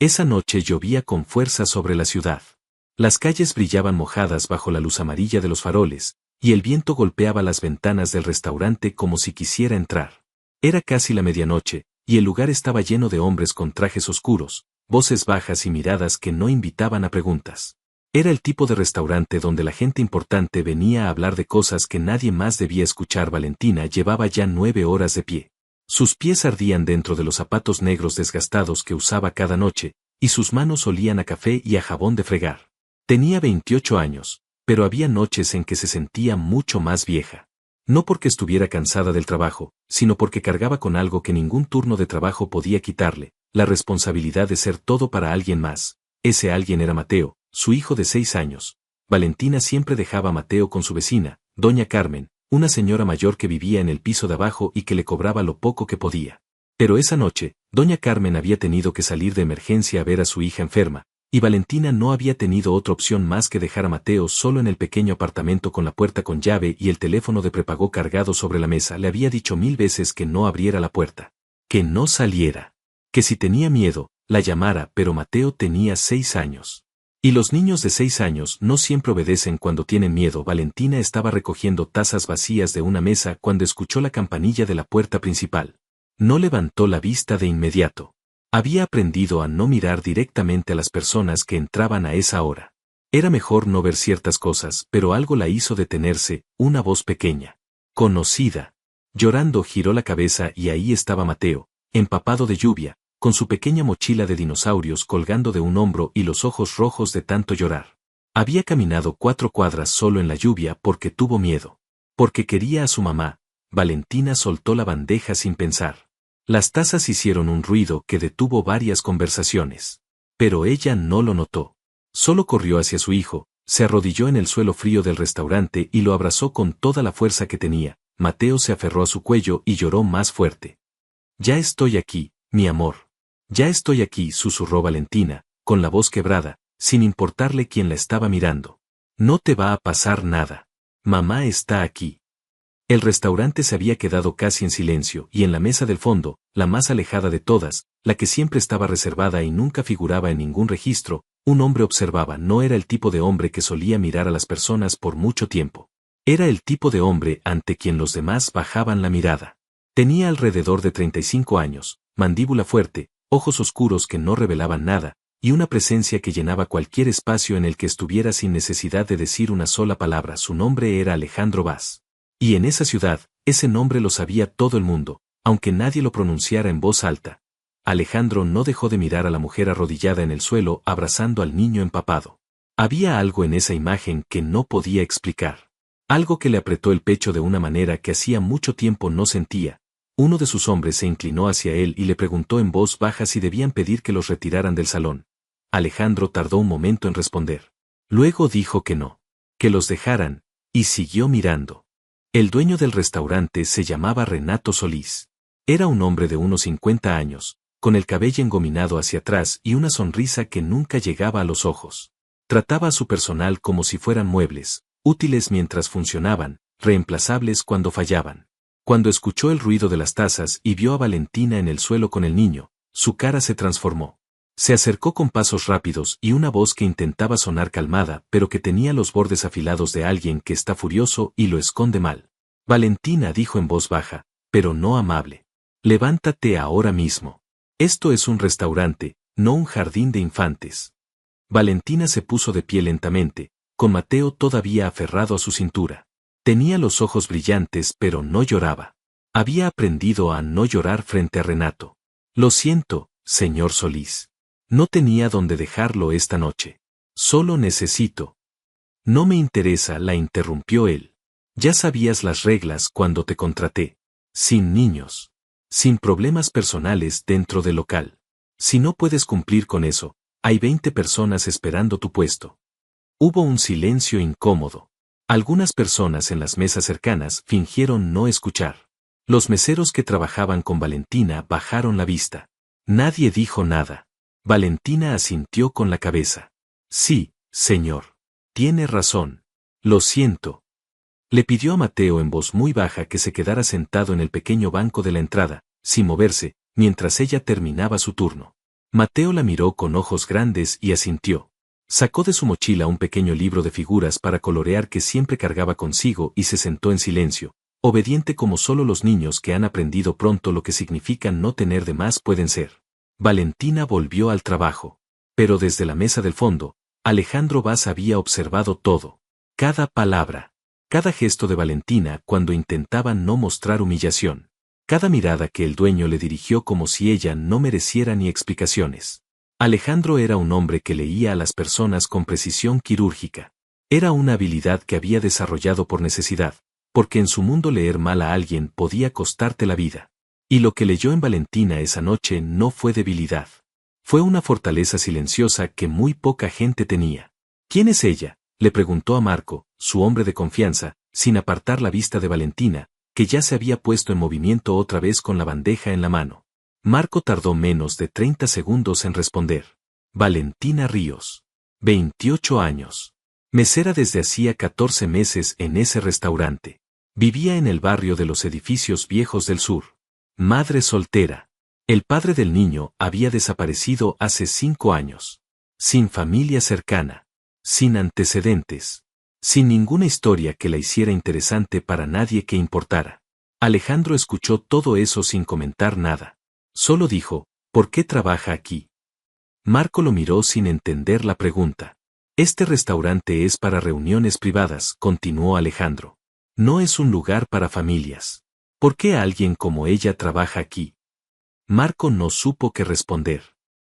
Esa noche llovía con fuerza sobre la ciudad. Las calles brillaban mojadas bajo la luz amarilla de los faroles, y el viento golpeaba las ventanas del restaurante como si quisiera entrar. Era casi la medianoche, y el lugar estaba lleno de hombres con trajes oscuros, voces bajas y miradas que no invitaban a preguntas. Era el tipo de restaurante donde la gente importante venía a hablar de cosas que nadie más debía escuchar. Valentina llevaba ya 9 horas de pie. Sus pies ardían dentro de los zapatos negros desgastados que usaba cada noche, y sus manos olían a café y a jabón de fregar. Tenía 28 años, pero había noches en que se sentía mucho más vieja. No porque estuviera cansada del trabajo, sino porque cargaba con algo que ningún turno de trabajo podía quitarle, la responsabilidad de ser todo para alguien más. Ese alguien era Mateo, su hijo de 6 años. Valentina siempre dejaba a Mateo con su vecina, doña Carmen, una señora mayor que vivía en el piso de abajo y que le cobraba lo poco que podía. Pero esa noche, doña Carmen había tenido que salir de emergencia a ver a su hija enferma, y Valentina no había tenido otra opción más que dejar a Mateo solo en el pequeño apartamento con la puerta con llave y el teléfono de prepago cargado sobre la mesa. Le había dicho 1000 veces que no abriera la puerta, que no saliera, que si tenía miedo, la llamara, pero Mateo tenía 6 años. Y los niños de 6 años no siempre obedecen cuando tienen miedo. Valentina estaba recogiendo tazas vacías de una mesa cuando escuchó la campanilla de la puerta principal. No levantó la vista de inmediato. Había aprendido a no mirar directamente a las personas que entraban a esa hora. Era mejor no ver ciertas cosas, pero algo la hizo detenerse, una voz pequeña, conocida. Llorando giró la cabeza y ahí estaba Mateo, empapado de lluvia, con su pequeña mochila de dinosaurios colgando de un hombro y los ojos rojos de tanto llorar. Había caminado 4 cuadras solo en la lluvia porque tuvo miedo. Porque quería a su mamá. Valentina soltó la bandeja sin pensar. Las tazas hicieron un ruido que detuvo varias conversaciones. Pero ella no lo notó. Solo corrió hacia su hijo, se arrodilló en el suelo frío del restaurante y lo abrazó con toda la fuerza que tenía. Mateo se aferró a su cuello y lloró más fuerte. «Ya estoy aquí, mi amor. Ya estoy aquí», susurró Valentina, con la voz quebrada, sin importarle quién la estaba mirando. «No te va a pasar nada. Mamá está aquí». El restaurante se había quedado casi en silencio y en la mesa del fondo, la más alejada de todas, la que siempre estaba reservada y nunca figuraba en ningún registro, un hombre observaba. No era el tipo de hombre que solía mirar a las personas por mucho tiempo. Era el tipo de hombre ante quien los demás bajaban la mirada. Tenía alrededor de 35 años, mandíbula fuerte, ojos oscuros que no revelaban nada, y una presencia que llenaba cualquier espacio en el que estuviera sin necesidad de decir una sola palabra. Su nombre era Alejandro Vaz. Y en esa ciudad, ese nombre lo sabía todo el mundo, aunque nadie lo pronunciara en voz alta. Alejandro no dejó de mirar a la mujer arrodillada en el suelo abrazando al niño empapado. Había algo en esa imagen que no podía explicar. Algo que le apretó el pecho de una manera que hacía mucho tiempo no sentía. Uno de sus hombres se inclinó hacia él y le preguntó en voz baja si debían pedir que los retiraran del salón. Alejandro tardó un momento en responder. Luego dijo que no, que los dejaran, y siguió mirando. El dueño del restaurante se llamaba Renato Solís. Era un hombre de unos 50 años, con el cabello engominado hacia atrás y una sonrisa que nunca llegaba a los ojos. Trataba a su personal como si fueran muebles, útiles mientras funcionaban, reemplazables cuando fallaban. Cuando escuchó el ruido de las tazas y vio a Valentina en el suelo con el niño, su cara se transformó. Se acercó con pasos rápidos y una voz que intentaba sonar calmada, pero que tenía los bordes afilados de alguien que está furioso y lo esconde mal. Valentina dijo en voz baja, pero no amable. «Levántate ahora mismo. Esto es un restaurante, no un jardín de infantes». Valentina se puso de pie lentamente, con Mateo todavía aferrado a su cintura. Tenía los ojos brillantes pero no lloraba. Había aprendido a no llorar frente a Renato. «Lo siento, señor Solís. No tenía dónde dejarlo esta noche. Solo necesito». «No me interesa», la interrumpió él. «Ya sabías las reglas cuando te contraté. Sin niños. Sin problemas personales dentro del local. Si no puedes cumplir con eso, hay 20 personas esperando tu puesto». Hubo un silencio incómodo. Algunas personas en las mesas cercanas fingieron no escuchar. Los meseros que trabajaban con Valentina bajaron la vista. Nadie dijo nada. Valentina asintió con la cabeza. «Sí, señor. Tiene razón. Lo siento». Le pidió a Mateo en voz muy baja que se quedara sentado en el pequeño banco de la entrada, sin moverse, mientras ella terminaba su turno. Mateo la miró con ojos grandes y asintió. Sacó de su mochila un pequeño libro de figuras para colorear que siempre cargaba consigo y se sentó en silencio, obediente como solo los niños que han aprendido pronto lo que significa no tener de más pueden ser. Valentina volvió al trabajo. Pero desde la mesa del fondo, Alejandro Vaz había observado todo. Cada palabra. Cada gesto de Valentina cuando intentaba no mostrar humillación. Cada mirada que el dueño le dirigió como si ella no mereciera ni explicaciones. Alejandro era un hombre que leía a las personas con precisión quirúrgica. Era una habilidad que había desarrollado por necesidad, porque en su mundo leer mal a alguien podía costarte la vida. Y lo que leyó en Valentina esa noche no fue debilidad. Fue una fortaleza silenciosa que muy poca gente tenía. ¿Quién es ella?, le preguntó a Marco, su hombre de confianza, sin apartar la vista de Valentina, que ya se había puesto en movimiento otra vez con la bandeja en la mano. Marco tardó menos de 30 segundos en responder. Valentina Ríos. 28 años. Mesera desde hacía 14 meses en ese restaurante. Vivía en el barrio de los edificios viejos del sur. Madre soltera. El padre del niño había desaparecido hace 5 años. Sin familia cercana. Sin antecedentes. Sin ninguna historia que la hiciera interesante para nadie que importara. Alejandro escuchó todo eso sin comentar nada. Solo dijo, ¿por qué trabaja aquí? Marco lo miró sin entender la pregunta. Este restaurante es para reuniones privadas, continuó Alejandro. No es un lugar para familias. ¿Por qué alguien como ella trabaja aquí? Marco no supo qué responder.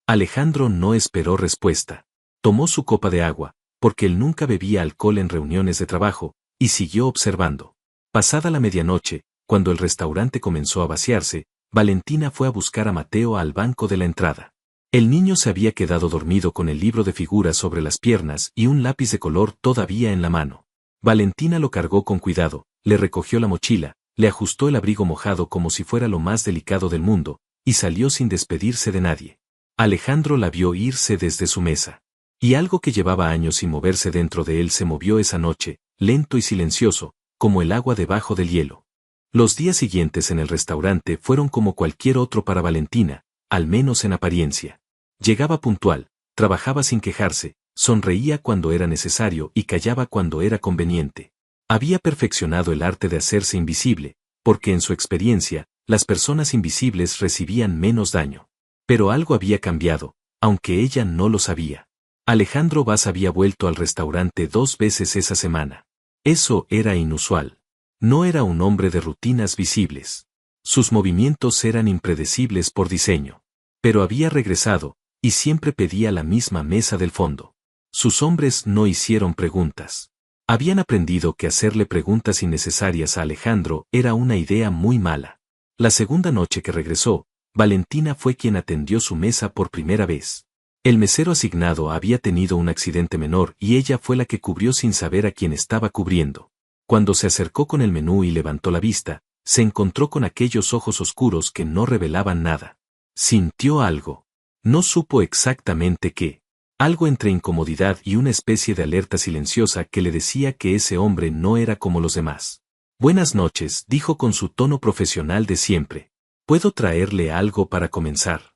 Alejandro no esperó respuesta. Tomó su copa de agua, porque él nunca bebía alcohol en reuniones de trabajo, y siguió observando. Pasada la medianoche, cuando el restaurante comenzó a vaciarse, Valentina fue a buscar a Mateo al banco de la entrada. El niño se había quedado dormido con el libro de figuras sobre las piernas y un lápiz de color todavía en la mano. Valentina lo cargó con cuidado, le recogió la mochila, le ajustó el abrigo mojado como si fuera lo más delicado del mundo, y salió sin despedirse de nadie. Alejandro la vio irse desde su mesa. Y algo que llevaba años sin moverse dentro de él se movió esa noche, lento y silencioso, como el agua debajo del hielo. Los días siguientes en el restaurante fueron como cualquier otro para Valentina, al menos en apariencia. Llegaba puntual, trabajaba sin quejarse, sonreía cuando era necesario y callaba cuando era conveniente. Había perfeccionado el arte de hacerse invisible, porque en su experiencia, las personas invisibles recibían menos daño. Pero algo había cambiado, aunque ella no lo sabía. Alejandro Vaz había vuelto al restaurante 2 veces esa semana. Eso era inusual. No era un hombre de rutinas visibles. Sus movimientos eran impredecibles por diseño. Pero había regresado, y siempre pedía la misma mesa del fondo. Sus hombres no hicieron preguntas. Habían aprendido que hacerle preguntas innecesarias a Alejandro era una idea muy mala. La segunda noche que regresó, Valentina fue quien atendió su mesa por primera vez. El mesero asignado había tenido un accidente menor y ella fue la que cubrió sin saber a quién estaba cubriendo. Cuando se acercó con el menú y levantó la vista, se encontró con aquellos ojos oscuros que no revelaban nada. Sintió algo. No supo exactamente qué. Algo entre incomodidad y una especie de alerta silenciosa que le decía que ese hombre no era como los demás. Buenas noches, dijo con su tono profesional de siempre. ¿Puedo traerle algo para comenzar?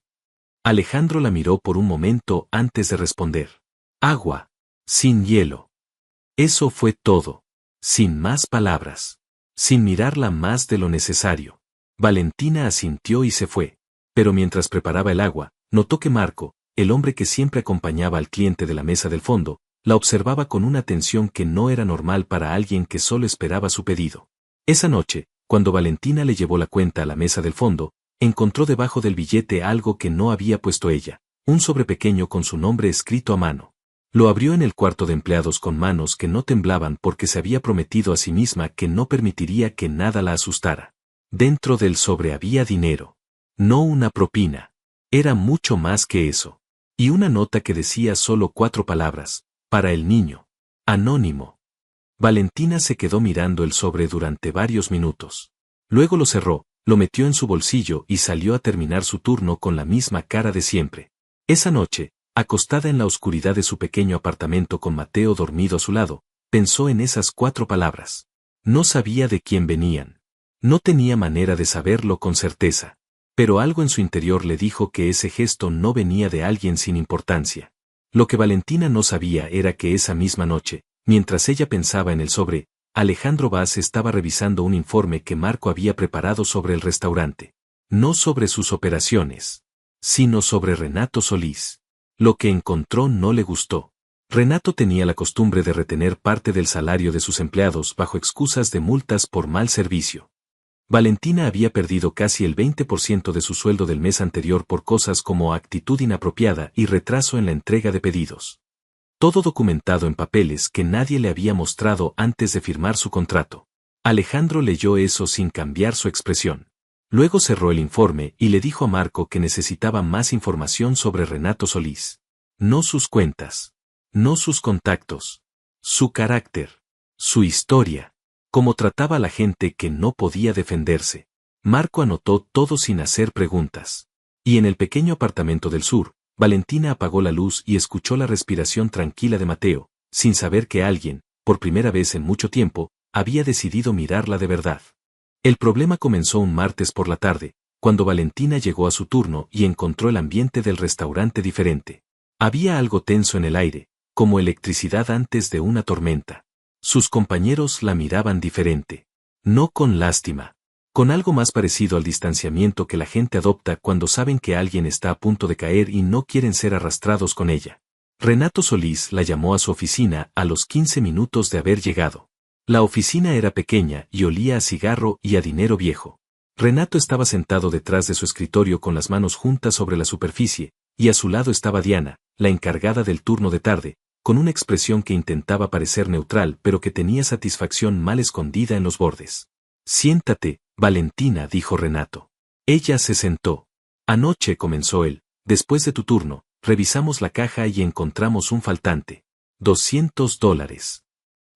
Alejandro la miró por un momento antes de responder. Agua. Sin hielo. Eso fue todo. Sin más palabras. Sin mirarla más de lo necesario. Valentina asintió y se fue. Pero mientras preparaba el agua, notó que Marco, el hombre que siempre acompañaba al cliente de la mesa del fondo, la observaba con una atención que no era normal para alguien que solo esperaba su pedido. Esa noche, cuando Valentina le llevó la cuenta a la mesa del fondo, encontró debajo del billete algo que no había puesto ella, un sobre pequeño con su nombre escrito a mano. Lo abrió en el cuarto de empleados con manos que no temblaban porque se había prometido a sí misma que no permitiría que nada la asustara. Dentro del sobre había dinero. No una propina. Era mucho más que eso. Y una nota que decía solo 4 palabras, para el niño. Anónimo. Valentina se quedó mirando el sobre durante varios minutos. Luego lo cerró, lo metió en su bolsillo y salió a terminar su turno con la misma cara de siempre. Esa noche, acostada en la oscuridad de su pequeño apartamento con Mateo dormido a su lado, pensó en esas 4 palabras. No sabía de quién venían. No tenía manera de saberlo con certeza. Pero algo en su interior le dijo que ese gesto no venía de alguien sin importancia. Lo que Valentina no sabía era que esa misma noche, mientras ella pensaba en el sobre, Alejandro Vaz estaba revisando un informe que Marco había preparado sobre el restaurante. No sobre sus operaciones, sino sobre Renato Solís. Lo que encontró no le gustó. Renato tenía la costumbre de retener parte del salario de sus empleados bajo excusas de multas por mal servicio. Valentina había perdido casi el 20% de su sueldo del mes anterior por cosas como actitud inapropiada y retraso en la entrega de pedidos. Todo documentado en papeles que nadie le había mostrado antes de firmar su contrato. Alejandro leyó eso sin cambiar su expresión. Luego cerró el informe y le dijo a Marco que necesitaba más información sobre Renato Solís. No sus cuentas. No sus contactos. Su carácter. Su historia. Cómo trataba a la gente que no podía defenderse. Marco anotó todo sin hacer preguntas. Y en el pequeño apartamento del sur, Valentina apagó la luz y escuchó la respiración tranquila de Mateo, sin saber que alguien, por primera vez en mucho tiempo, había decidido mirarla de verdad. El problema comenzó un martes por la tarde, cuando Valentina llegó a su turno y encontró el ambiente del restaurante diferente. Había algo tenso en el aire, como electricidad antes de una tormenta. Sus compañeros la miraban diferente. No con lástima. Con algo más parecido al distanciamiento que la gente adopta cuando saben que alguien está a punto de caer y no quieren ser arrastrados con ella. Renato Solís la llamó a su oficina a los 15 minutos de haber llegado. La oficina era pequeña y olía a cigarro y a dinero viejo. Renato estaba sentado detrás de su escritorio con las manos juntas sobre la superficie, y a su lado estaba Diana, la encargada del turno de tarde, con una expresión que intentaba parecer neutral pero que tenía satisfacción mal escondida en los bordes. Siéntate, Valentina, dijo Renato. Ella se sentó. Anoche, comenzó él, después de tu turno, revisamos la caja y encontramos un faltante. $200.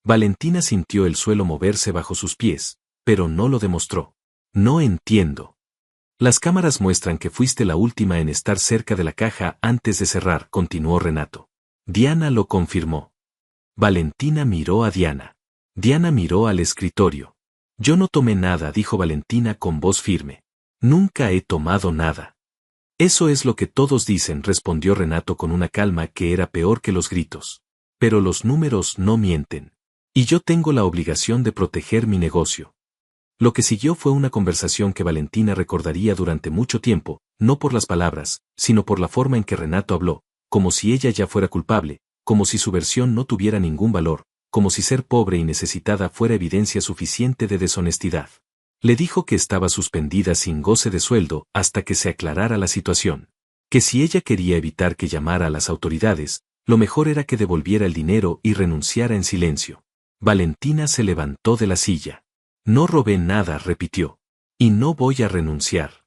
Valentina sintió el suelo moverse bajo sus pies, pero no lo demostró. No entiendo. Las cámaras muestran que fuiste la última en estar cerca de la caja antes de cerrar, continuó Renato. Diana lo confirmó. Valentina miró a Diana. Diana miró al escritorio. Yo no tomé nada, dijo Valentina con voz firme. Nunca he tomado nada. Eso es lo que todos dicen, respondió Renato con una calma que era peor que los gritos. Pero los números no mienten. Y yo tengo la obligación de proteger mi negocio. Lo que siguió fue una conversación que Valentina recordaría durante mucho tiempo, no por las palabras, sino por la forma en que Renato habló, como si ella ya fuera culpable, como si su versión no tuviera ningún valor, como si ser pobre y necesitada fuera evidencia suficiente de deshonestidad. Le dijo que estaba suspendida sin goce de sueldo hasta que se aclarara la situación. Que si ella quería evitar que llamara a las autoridades, lo mejor era que devolviera el dinero y renunciara en silencio. Valentina se levantó de la silla. No robé nada, repitió. Y no voy a renunciar.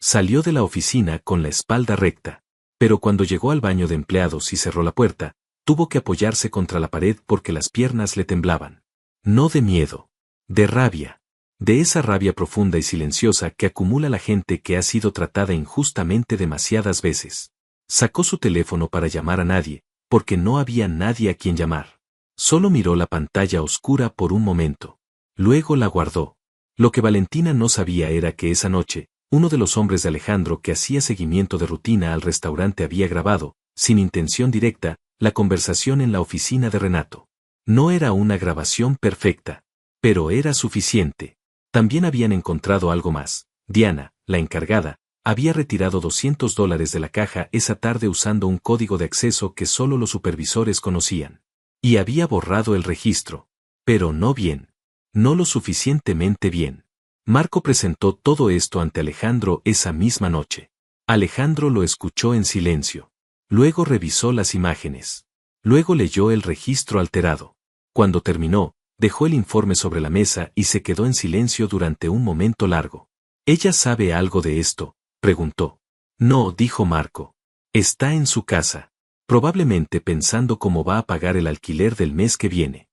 Salió de la oficina con la espalda recta. Pero cuando llegó al baño de empleados y cerró la puerta, tuvo que apoyarse contra la pared porque las piernas le temblaban. No de miedo. De rabia. De esa rabia profunda y silenciosa que acumula la gente que ha sido tratada injustamente demasiadas veces. Sacó su teléfono para llamar a nadie, porque no había nadie a quien llamar. Solo miró la pantalla oscura por un momento. Luego la guardó. Lo que Valentina no sabía era que esa noche, uno de los hombres de Alejandro que hacía seguimiento de rutina al restaurante había grabado, sin intención directa, la conversación en la oficina de Renato. No era una grabación perfecta, pero era suficiente. También habían encontrado algo más. Diana, la encargada, había retirado $200 de la caja esa tarde usando un código de acceso que solo los supervisores conocían. Y había borrado el registro. Pero no bien. No lo suficientemente bien. Marco presentó todo esto ante Alejandro esa misma noche. Alejandro lo escuchó en silencio. Luego revisó las imágenes. Luego leyó el registro alterado. Cuando terminó, dejó el informe sobre la mesa y se quedó en silencio durante un momento largo. ¿Ella sabe algo de esto?, preguntó. No, dijo Marco. Está en su casa. Probablemente pensando cómo va a pagar el alquiler del mes que viene.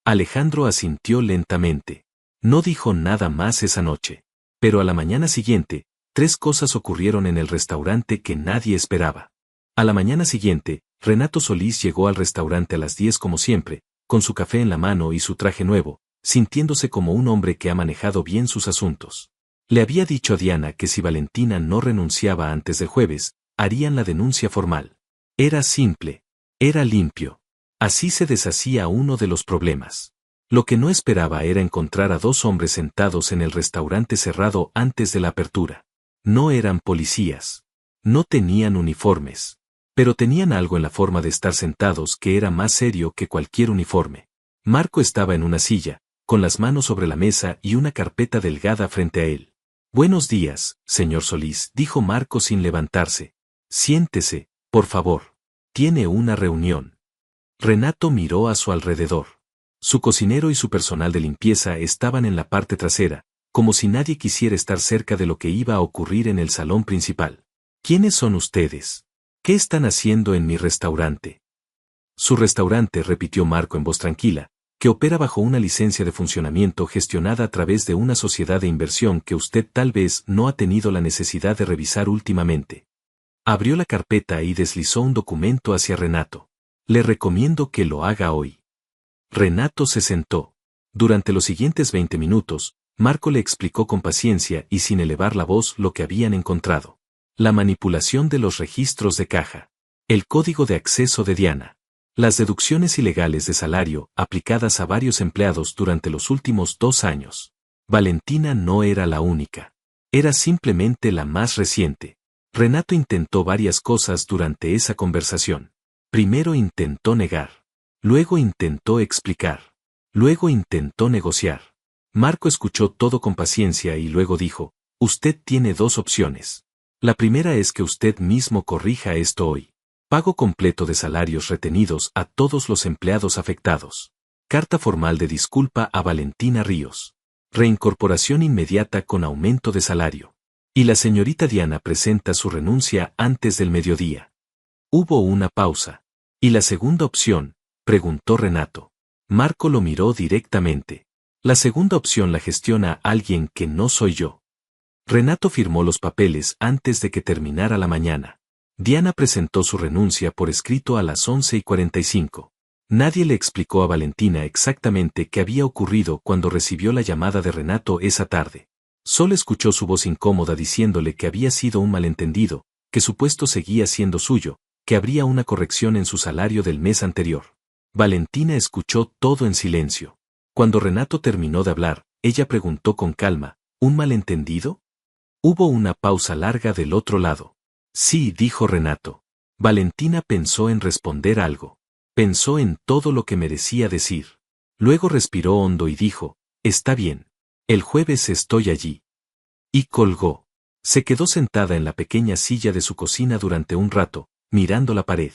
Alejandro asintió lentamente. No dijo nada más esa noche. Pero a la mañana siguiente, 3 cosas ocurrieron en el restaurante que nadie esperaba. A la mañana siguiente, Renato Solís llegó al restaurante a las 10 como siempre, con su café en la mano y su traje nuevo, sintiéndose como un hombre que ha manejado bien sus asuntos. Le había dicho a Diana que si Valentina no renunciaba antes del jueves, harían la denuncia formal. Era simple. Era limpio. Así se deshacía uno de los problemas. Lo que no esperaba era encontrar a dos hombres sentados en el restaurante cerrado antes de la apertura. No eran policías. No tenían uniformes. Pero tenían algo en la forma de estar sentados que era más serio que cualquier uniforme. Marco estaba en una silla, con las manos sobre la mesa y una carpeta delgada frente a él. «Buenos días, señor Solís», dijo Marco sin levantarse. «Siéntese, por favor. Tiene una reunión». Renato miró a su alrededor. Su cocinero y su personal de limpieza estaban en la parte trasera, como si nadie quisiera estar cerca de lo que iba a ocurrir en el salón principal. «¿Quiénes son ustedes? ¿Qué están haciendo en mi restaurante?» «Su restaurante», repitió Marco en voz tranquila, «que opera bajo una licencia de funcionamiento gestionada a través de una sociedad de inversión que usted tal vez no ha tenido la necesidad de revisar últimamente». Abrió la carpeta y deslizó un documento hacia Renato. «Le recomiendo que lo haga hoy». Renato se sentó. Durante los siguientes 20 minutos, Marco le explicó con paciencia y sin elevar la voz lo que habían encontrado. La manipulación de los registros de caja. El código de acceso de Diana. Las deducciones ilegales de salario aplicadas a varios empleados durante los últimos 2 años. Valentina no era la única. Era simplemente la más reciente. Renato intentó varias cosas durante esa conversación. Primero intentó negar. Luego intentó explicar. Luego intentó negociar. Marco escuchó todo con paciencia y luego dijo, «Usted tiene 2 opciones. La primera es que usted mismo corrija esto hoy. Pago completo de salarios retenidos a todos los empleados afectados. Carta formal de disculpa a Valentina Ríos. Reincorporación inmediata con aumento de salario. Y la señorita Diana presenta su renuncia antes del mediodía». Hubo una pausa. «¿Y la segunda opción?», preguntó Renato. Marco lo miró directamente. «La segunda opción la gestiona alguien que no soy yo». Renato firmó los papeles antes de que terminara la mañana. Diana presentó su renuncia por escrito a las 11:45. Nadie le explicó a Valentina exactamente qué había ocurrido cuando recibió la llamada de Renato esa tarde. Solo escuchó su voz incómoda diciéndole que había sido un malentendido, que su puesto seguía siendo suyo, que habría una corrección en su salario del mes anterior. Valentina escuchó todo en silencio. Cuando Renato terminó de hablar, ella preguntó con calma, ¿un malentendido? Hubo una pausa larga del otro lado. «Sí», dijo Renato. Valentina pensó en responder algo. Pensó en todo lo que merecía decir. Luego respiró hondo y dijo, «Está bien. El jueves estoy allí». Y colgó. Se quedó sentada en la pequeña silla de su cocina durante un rato, mirando la pared.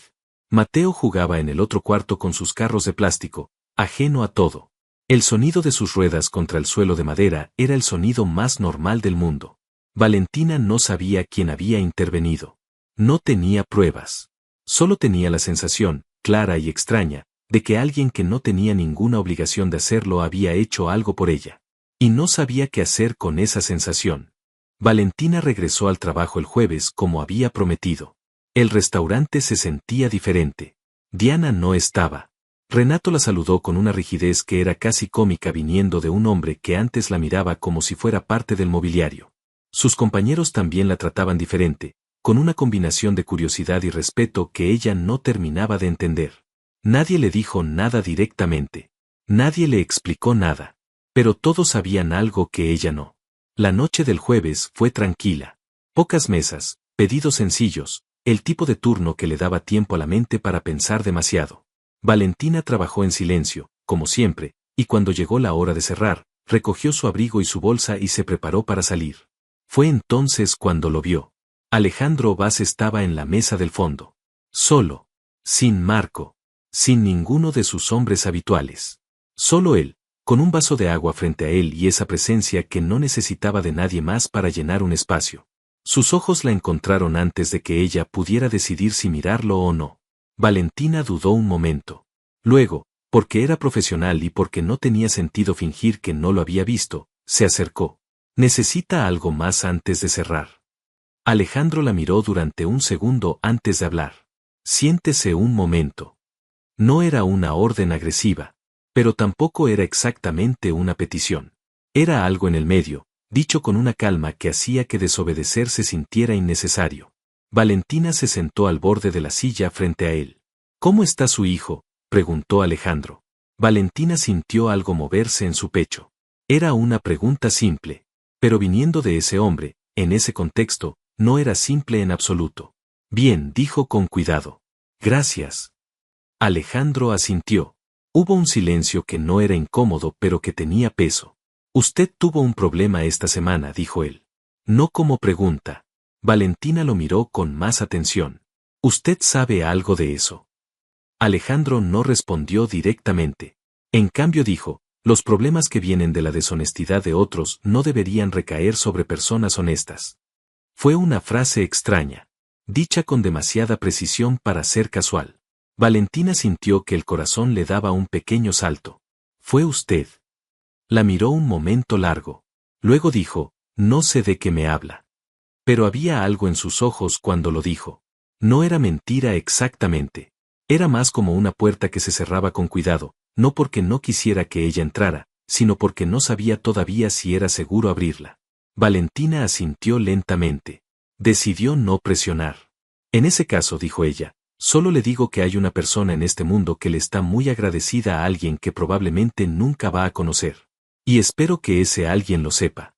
Mateo jugaba en el otro cuarto con sus carros de plástico, ajeno a todo. El sonido de sus ruedas contra el suelo de madera era el sonido más normal del mundo. Valentina no sabía quién había intervenido. No tenía pruebas. Solo tenía la sensación, clara y extraña, de que alguien que no tenía ninguna obligación de hacerlo había hecho algo por ella. Y no sabía qué hacer con esa sensación. Valentina regresó al trabajo el jueves como había prometido. El restaurante se sentía diferente. Diana no estaba. Renato la saludó con una rigidez que era casi cómica viniendo de un hombre que antes la miraba como si fuera parte del mobiliario. Sus compañeros también la trataban diferente, con una combinación de curiosidad y respeto que ella no terminaba de entender. Nadie le dijo nada directamente. Nadie le explicó nada. Pero todos sabían algo que ella no. La noche del jueves fue tranquila. Pocas mesas, pedidos sencillos, el tipo de turno que le daba tiempo a la mente para pensar demasiado. Valentina trabajó en silencio, como siempre, y cuando llegó la hora de cerrar, recogió su abrigo y su bolsa y se preparó para salir. Fue entonces cuando lo vio. Alejandro Vaz estaba en la mesa del fondo. Solo. Sin Marco. Sin ninguno de sus hombres habituales. Solo él, con un vaso de agua frente a él y esa presencia que no necesitaba de nadie más para llenar un espacio. Sus ojos la encontraron antes de que ella pudiera decidir si mirarlo o no. Valentina dudó un momento. Luego, porque era profesional y porque no tenía sentido fingir que no lo había visto, se acercó. «¿Necesita algo más antes de cerrar?». Alejandro la miró durante un segundo antes de hablar. «Siéntese un momento». No era una orden agresiva, pero tampoco era exactamente una petición. Era algo en el medio, dicho con una calma que hacía que desobedecer se sintiera innecesario. Valentina se sentó al borde de la silla frente a él. ¿Cómo está su hijo?, preguntó Alejandro. Valentina sintió algo moverse en su pecho. Era una pregunta simple, pero viniendo de ese hombre, en ese contexto, no era simple en absoluto. Bien, dijo con cuidado. Gracias. Alejandro asintió. Hubo un silencio que no era incómodo pero que tenía peso. Usted tuvo un problema esta semana, dijo él. No como pregunta. Valentina lo miró con más atención. ¿Usted sabe algo de eso? Alejandro no respondió directamente. En cambio dijo, los problemas que vienen de la deshonestidad de otros no deberían recaer sobre personas honestas. Fue una frase extraña, dicha con demasiada precisión para ser casual. Valentina sintió que el corazón le daba un pequeño salto. ¿Fue usted? La miró un momento largo. Luego dijo, no sé de qué me habla. Pero había algo en sus ojos cuando lo dijo. No era mentira exactamente. Era más como una puerta que se cerraba con cuidado, no porque no quisiera que ella entrara, sino porque no sabía todavía si era seguro abrirla. Valentina asintió lentamente. Decidió no presionar. En ese caso, dijo ella, solo le digo que hay una persona en este mundo que le está muy agradecida a alguien que probablemente nunca va a conocer. Y espero que ese alguien lo sepa.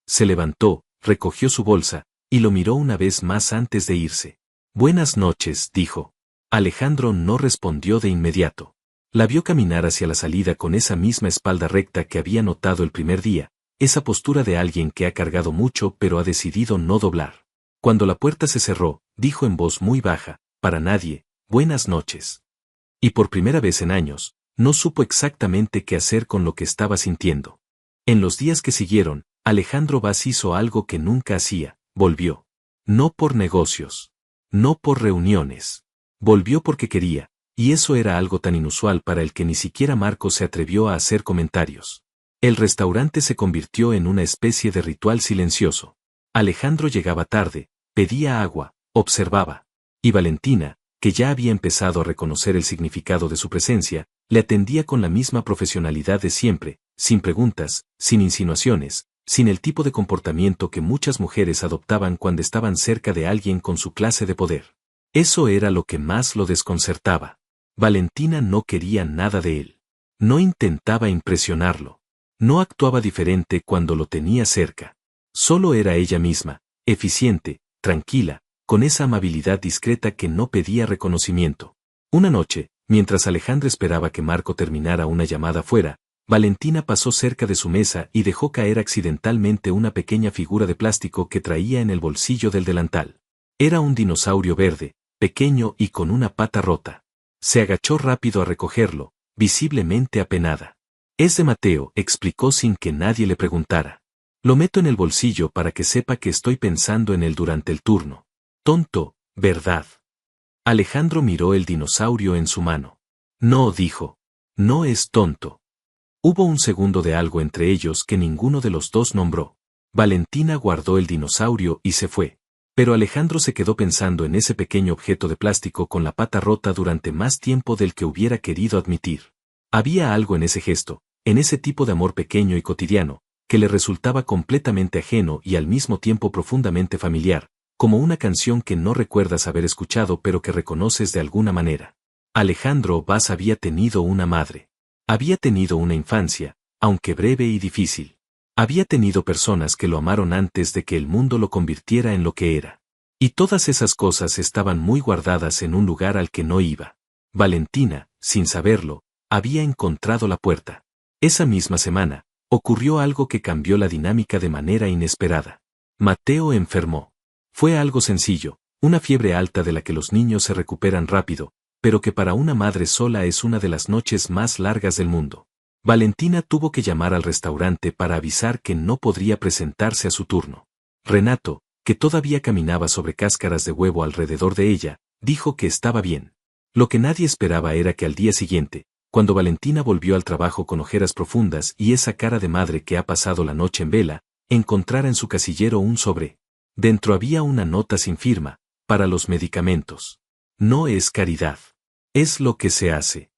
Se levantó, recogió su bolsa, y lo miró una vez más antes de irse. Buenas noches, dijo. Alejandro no respondió de inmediato. La vio caminar hacia la salida con esa misma espalda recta que había notado el primer día, esa postura de alguien que ha cargado mucho pero ha decidido no doblar. Cuando la puerta se cerró, dijo en voz muy baja, para nadie, buenas noches. Y por primera vez en años, no supo exactamente qué hacer con lo que estaba sintiendo. En los días que siguieron, Alejandro Vaz hizo algo que nunca hacía, volvió. No por negocios. No por reuniones. Volvió porque quería, y eso era algo tan inusual para el que ni siquiera Marco se atrevió a hacer comentarios. El restaurante se convirtió en una especie de ritual silencioso. Alejandro llegaba tarde, pedía agua, observaba. Y Valentina, que ya había empezado a reconocer el significado de su presencia, le atendía con la misma profesionalidad de siempre, sin preguntas, sin insinuaciones, sin el tipo de comportamiento que muchas mujeres adoptaban cuando estaban cerca de alguien con su clase de poder. Eso era lo que más lo desconcertaba. Valentina no quería nada de él. No intentaba impresionarlo. No actuaba diferente cuando lo tenía cerca. Solo era ella misma, eficiente, tranquila, con esa amabilidad discreta que no pedía reconocimiento. Una noche, mientras Alejandro esperaba que Marco terminara una llamada fuera, Valentina pasó cerca de su mesa y dejó caer accidentalmente una pequeña figura de plástico que traía en el bolsillo del delantal. Era un dinosaurio verde, pequeño y con una pata rota. Se agachó rápido a recogerlo, visiblemente apenada. Es de Mateo, explicó sin que nadie le preguntara. Lo meto en el bolsillo para que sepa que estoy pensando en él durante el turno. Tonto, ¿verdad? Alejandro miró el dinosaurio en su mano. No, dijo. No es tonto. Hubo un segundo de algo entre ellos que ninguno de los dos nombró. Valentina guardó el dinosaurio y se fue. Pero Alejandro se quedó pensando en ese pequeño objeto de plástico con la pata rota durante más tiempo del que hubiera querido admitir. Había algo en ese gesto, en ese tipo de amor pequeño y cotidiano, que le resultaba completamente ajeno y al mismo tiempo profundamente familiar, como una canción que no recuerdas haber escuchado pero que reconoces de alguna manera. Alejandro Vaz había tenido una madre. Había tenido una infancia, aunque breve y difícil. Había tenido personas que lo amaron antes de que el mundo lo convirtiera en lo que era. Y todas esas cosas estaban muy guardadas en un lugar al que no iba. Valentina, sin saberlo, había encontrado la puerta. Esa misma semana, ocurrió algo que cambió la dinámica de manera inesperada. Mateo enfermó. Fue algo sencillo, una fiebre alta de la que los niños se recuperan rápido, pero que para una madre sola es una de las noches más largas del mundo. Valentina tuvo que llamar al restaurante para avisar que no podría presentarse a su turno. Renato, que todavía caminaba sobre cáscaras de huevo alrededor de ella, dijo que estaba bien. Lo que nadie esperaba era que al día siguiente, cuando Valentina volvió al trabajo con ojeras profundas y esa cara de madre que ha pasado la noche en vela, encontrara en su casillero un sobre. Dentro había una nota sin firma, para los medicamentos. No es caridad. Es lo que se hace.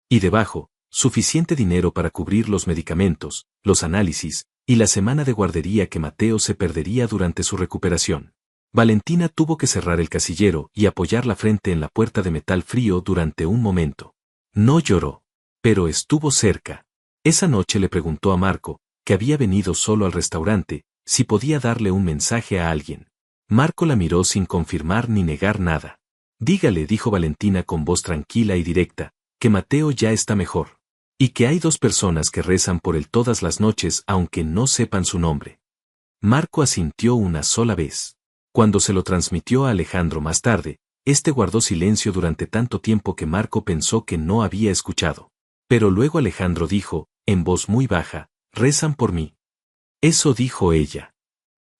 Y debajo, suficiente dinero para cubrir los medicamentos, los análisis, y la semana de guardería que Mateo se perdería durante su recuperación. Valentina tuvo que cerrar el casillero y apoyar la frente en la puerta de metal frío durante un momento. No lloró, pero estuvo cerca. Esa noche le preguntó a Marco, que había venido solo al restaurante, si podía darle un mensaje a alguien. Marco la miró sin confirmar ni negar nada. Dígale, dijo Valentina con voz tranquila y directa, que Mateo ya está mejor. Y que hay 2 personas que rezan por él todas las noches aunque no sepan su nombre. Marco asintió una sola vez. Cuando se lo transmitió a Alejandro más tarde, este guardó silencio durante tanto tiempo que Marco pensó que no había escuchado. Pero luego Alejandro dijo, en voz muy baja, rezan por mí. Eso dijo ella.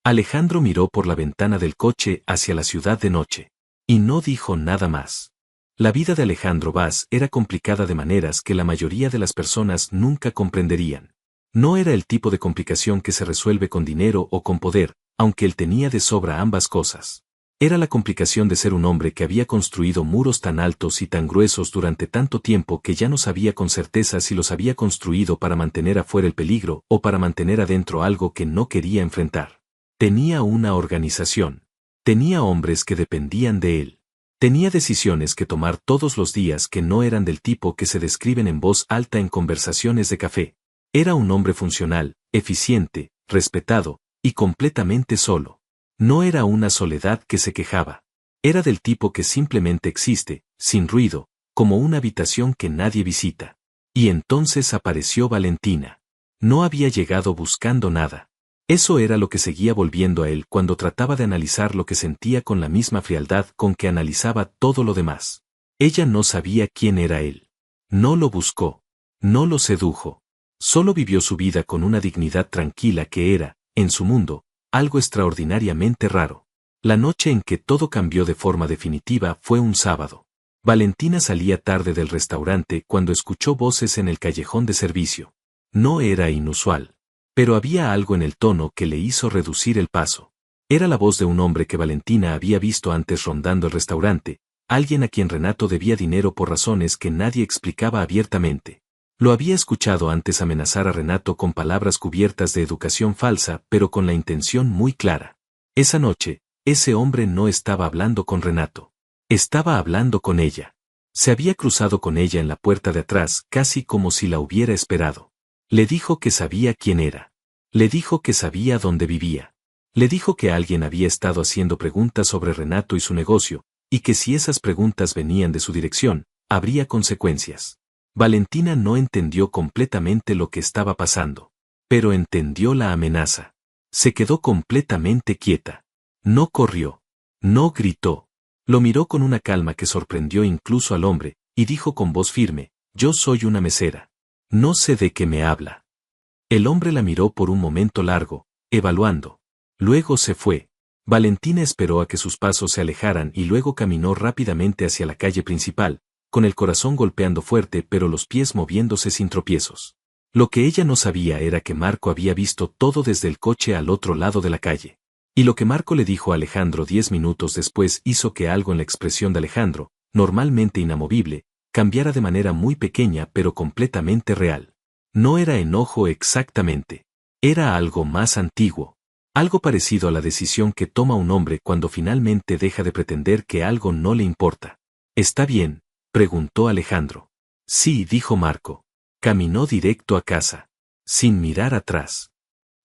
Alejandro miró por la ventana del coche hacia la ciudad de noche. Y no dijo nada más. La vida de Alejandro Vaz era complicada de maneras que la mayoría de las personas nunca comprenderían. No era el tipo de complicación que se resuelve con dinero o con poder, aunque él tenía de sobra ambas cosas. Era la complicación de ser un hombre que había construido muros tan altos y tan gruesos durante tanto tiempo que ya no sabía con certeza si los había construido para mantener afuera el peligro o para mantener adentro algo que no quería enfrentar. Tenía una organización. Tenía hombres que dependían de él. Tenía decisiones que tomar todos los días que no eran del tipo que se describen en voz alta en conversaciones de café. Era un hombre funcional, eficiente, respetado, y completamente solo. No era una soledad que se quejaba. Era del tipo que simplemente existe, sin ruido, como una habitación que nadie visita. Y entonces apareció Valentina. No había llegado buscando nada. Eso era lo que seguía volviendo a él cuando trataba de analizar lo que sentía con la misma frialdad con que analizaba todo lo demás. Ella no sabía quién era él. No lo buscó. No lo sedujo. Solo vivió su vida con una dignidad tranquila que era, en su mundo, algo extraordinariamente raro. La noche en que todo cambió de forma definitiva fue un sábado. Valentina salía tarde del restaurante cuando escuchó voces en el callejón de servicio. No era inusual. Pero había algo en el tono que le hizo reducir el paso. Era la voz de un hombre que Valentina había visto antes rondando el restaurante, alguien a quien Renato debía dinero por razones que nadie explicaba abiertamente. Lo había escuchado antes amenazar a Renato con palabras cubiertas de educación falsa, pero con la intención muy clara. Esa noche, ese hombre no estaba hablando con Renato. Estaba hablando con ella. Se había cruzado con ella en la puerta de atrás, casi como si la hubiera esperado. Le dijo que sabía quién era. Le dijo que sabía dónde vivía. Le dijo que alguien había estado haciendo preguntas sobre Renato y su negocio, y que si esas preguntas venían de su dirección, habría consecuencias. Valentina no entendió completamente lo que estaba pasando, pero entendió la amenaza. Se quedó completamente quieta. No corrió. No gritó. Lo miró con una calma que sorprendió incluso al hombre, y dijo con voz firme, «Yo soy una mesera. No sé de qué me habla». El hombre la miró por un momento largo, evaluando. Luego se fue. Valentina esperó a que sus pasos se alejaran y luego caminó rápidamente hacia la calle principal, con el corazón golpeando fuerte pero los pies moviéndose sin tropiezos. Lo que ella no sabía era que Marco había visto todo desde el coche al otro lado de la calle. Y lo que Marco le dijo a Alejandro 10 minutos después hizo que algo en la expresión de Alejandro, normalmente inamovible, cambiara de manera muy pequeña pero completamente real. No era enojo exactamente. Era algo más antiguo. Algo parecido a la decisión que toma un hombre cuando finalmente deja de pretender que algo no le importa. «¿Está bien?», preguntó Alejandro. «Sí», dijo Marco. Caminó directo a casa, sin mirar atrás.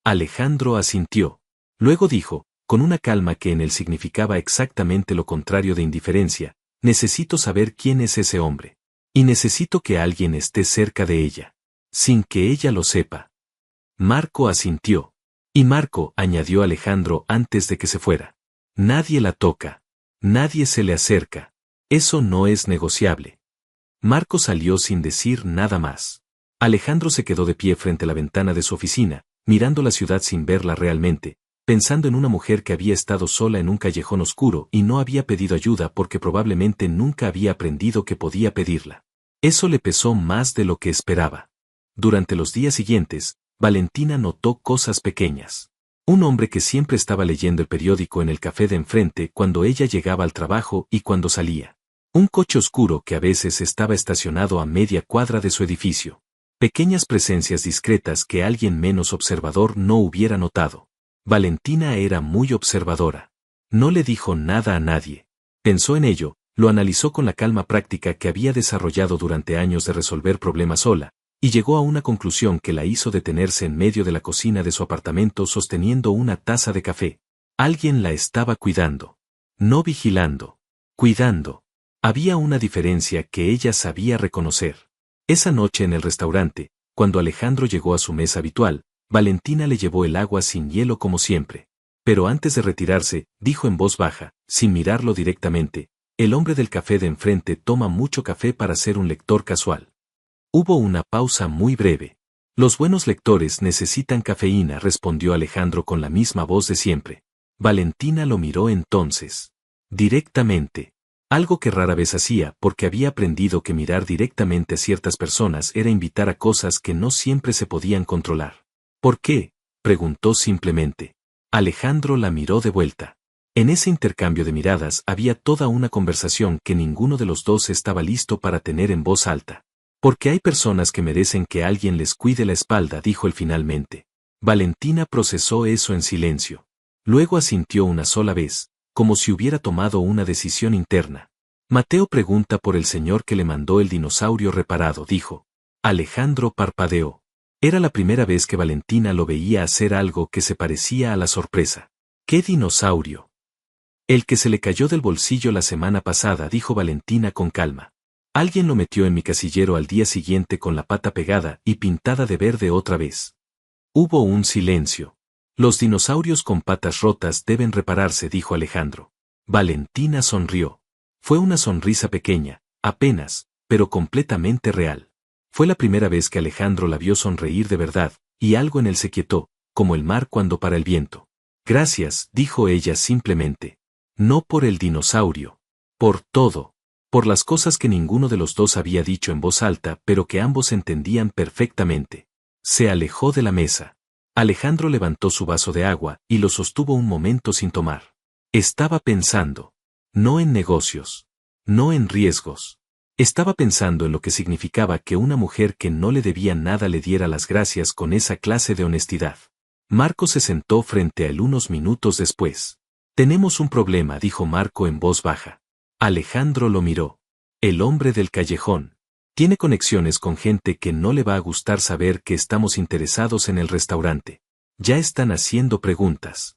Alejandro asintió. Luego dijo, con una calma que en él significaba exactamente lo contrario de indiferencia, «Necesito saber quién es ese hombre. Y necesito que alguien esté cerca de ella. Sin que ella lo sepa». Marco asintió. «Y Marco», añadió Alejandro antes de que se fuera. «Nadie la toca. Nadie se le acerca. Eso no es negociable». Marco salió sin decir nada más. Alejandro se quedó de pie frente a la ventana de su oficina, mirando la ciudad sin verla realmente, pensando en una mujer que había estado sola en un callejón oscuro y no había pedido ayuda porque probablemente nunca había aprendido que podía pedirla. Eso le pesó más de lo que esperaba. Durante los días siguientes, Valentina notó cosas pequeñas. Un hombre que siempre estaba leyendo el periódico en el café de enfrente cuando ella llegaba al trabajo y cuando salía. Un coche oscuro que a veces estaba estacionado a media cuadra de su edificio. Pequeñas presencias discretas que alguien menos observador no hubiera notado. Valentina era muy observadora. No le dijo nada a nadie. Pensó en ello, lo analizó con la calma práctica que había desarrollado durante años de resolver problemas sola, y llegó a una conclusión que la hizo detenerse en medio de la cocina de su apartamento sosteniendo una taza de café. Alguien la estaba cuidando. No vigilando. Cuidando. Había una diferencia que ella sabía reconocer. Esa noche en el restaurante, cuando Alejandro llegó a su mesa habitual, Valentina le llevó el agua sin hielo como siempre. Pero antes de retirarse, dijo en voz baja, sin mirarlo directamente, el hombre del café de enfrente toma mucho café para ser un lector casual. Hubo una pausa muy breve. Los buenos lectores necesitan cafeína, respondió Alejandro con la misma voz de siempre. Valentina lo miró entonces. Directamente. Algo que rara vez hacía porque había aprendido que mirar directamente a ciertas personas era invitar a cosas que no siempre se podían controlar. ¿Por qué?, preguntó simplemente. Alejandro la miró de vuelta. En ese intercambio de miradas había toda una conversación que ninguno de los dos estaba listo para tener en voz alta. Porque hay personas que merecen que alguien les cuide la espalda, dijo él finalmente. Valentina procesó eso en silencio. Luego asintió una sola vez, como si hubiera tomado una decisión interna. Mateo pregunta por el señor que le mandó el dinosaurio reparado, dijo. Alejandro parpadeó. Era la primera vez que Valentina lo veía hacer algo que se parecía a la sorpresa. ¿Qué dinosaurio? El que se le cayó del bolsillo la semana pasada, dijo Valentina con calma. Alguien lo metió en mi casillero al día siguiente con la pata pegada y pintada de verde otra vez. Hubo un silencio. Los dinosaurios con patas rotas deben repararse, dijo Alejandro. Valentina sonrió. Fue una sonrisa pequeña, apenas, pero completamente real. Fue la primera vez que Alejandro la vio sonreír de verdad, y algo en él se quietó, como el mar cuando para el viento. Gracias, dijo ella simplemente. No por el dinosaurio. Por todo. Por las cosas que ninguno de los dos había dicho en voz alta, pero que ambos entendían perfectamente. Se alejó de la mesa. Alejandro levantó su vaso de agua y lo sostuvo un momento sin tomar. Estaba pensando. No en negocios. No en riesgos. Estaba pensando en lo que significaba que una mujer que no le debía nada le diera las gracias con esa clase de honestidad. Marco se sentó frente a él unos minutos después. Tenemos un problema, dijo Marco en voz baja. Alejandro lo miró. El hombre del callejón. Tiene conexiones con gente que no le va a gustar saber que estamos interesados en el restaurante. Ya están haciendo preguntas.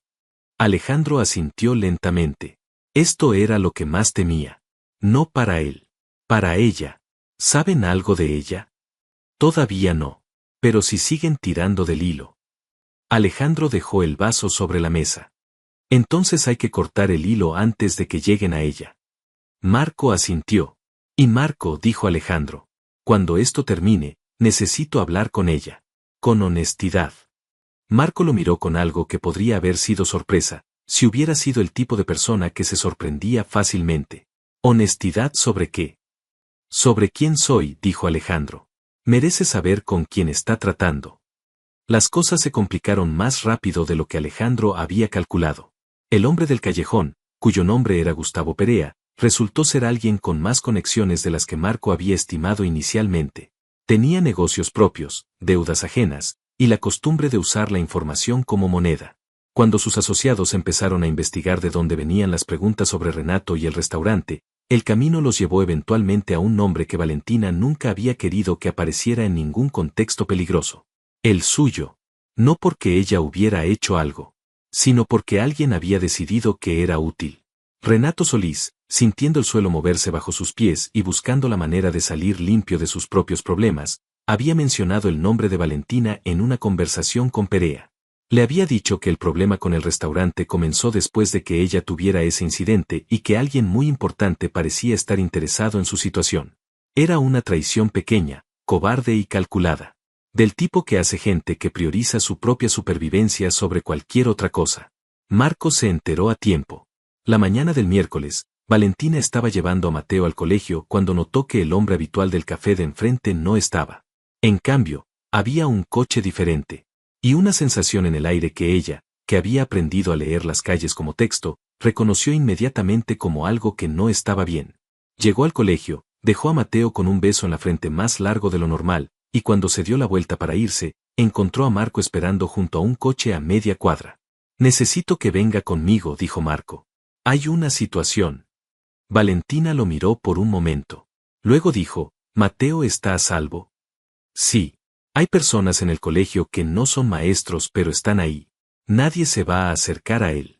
Alejandro asintió lentamente. Esto era lo que más temía. No para él. Para ella. ¿Saben algo de ella? Todavía no. Pero si siguen tirando del hilo. Alejandro dejó el vaso sobre la mesa. Entonces hay que cortar el hilo antes de que lleguen a ella. Marco asintió. Y Marco, dijo Alejandro. Cuando esto termine, necesito hablar con ella. Con honestidad. Marco lo miró con algo que podría haber sido sorpresa, si hubiera sido el tipo de persona que se sorprendía fácilmente. ¿Honestidad sobre qué? Sobre quién soy, dijo Alejandro. Merece saber con quién está tratando. Las cosas se complicaron más rápido de lo que Alejandro había calculado. El hombre del callejón, cuyo nombre era Gustavo Perea, resultó ser alguien con más conexiones de las que Marco había estimado inicialmente. Tenía negocios propios, deudas ajenas, y la costumbre de usar la información como moneda. Cuando sus asociados empezaron a investigar de dónde venían las preguntas sobre Renato y el restaurante, el camino los llevó eventualmente a un nombre que Valentina nunca había querido que apareciera en ningún contexto peligroso. El suyo. No porque ella hubiera hecho algo, sino porque alguien había decidido que era útil. Renato Solís, sintiendo el suelo moverse bajo sus pies y buscando la manera de salir limpio de sus propios problemas, había mencionado el nombre de Valentina en una conversación con Perea. Le había dicho que el problema con el restaurante comenzó después de que ella tuviera ese incidente y que alguien muy importante parecía estar interesado en su situación. Era una traición pequeña, cobarde y calculada. Del tipo que hace gente que prioriza su propia supervivencia sobre cualquier otra cosa. Marco se enteró a tiempo. La mañana del miércoles, Valentina estaba llevando a Mateo al colegio cuando notó que el hombre habitual del café de enfrente no estaba. En cambio, había un coche diferente. Y una sensación en el aire que ella, que había aprendido a leer las calles como texto, reconoció inmediatamente como algo que no estaba bien. Llegó al colegio, dejó a Mateo con un beso en la frente más largo de lo normal, y cuando se dio la vuelta para irse, encontró a Marco esperando junto a un coche a media cuadra. Necesito que venga conmigo, dijo Marco. Hay una situación. Valentina lo miró por un momento. Luego dijo, ¿Mateo está a salvo? Sí. Hay personas en el colegio que no son maestros pero están ahí. Nadie se va a acercar a él.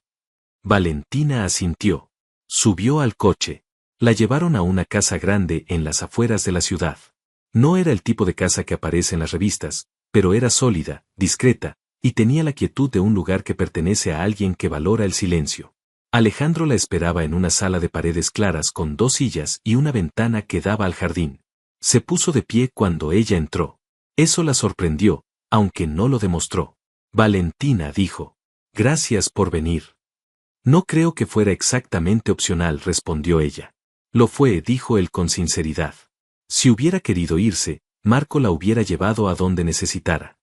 Valentina asintió. Subió al coche. La llevaron a una casa grande en las afueras de la ciudad. No era el tipo de casa que aparece en las revistas, pero era sólida, discreta, y tenía la quietud de un lugar que pertenece a alguien que valora el silencio. Alejandro la esperaba en una sala de paredes claras con 2 sillas y una ventana que daba al jardín. Se puso de pie cuando ella entró. Eso la sorprendió, aunque no lo demostró. Valentina dijo. Gracias por venir. No creo que fuera exactamente opcional, respondió ella. Lo fue, dijo él con sinceridad. Si hubiera querido irse, Marco la hubiera llevado a donde necesitara.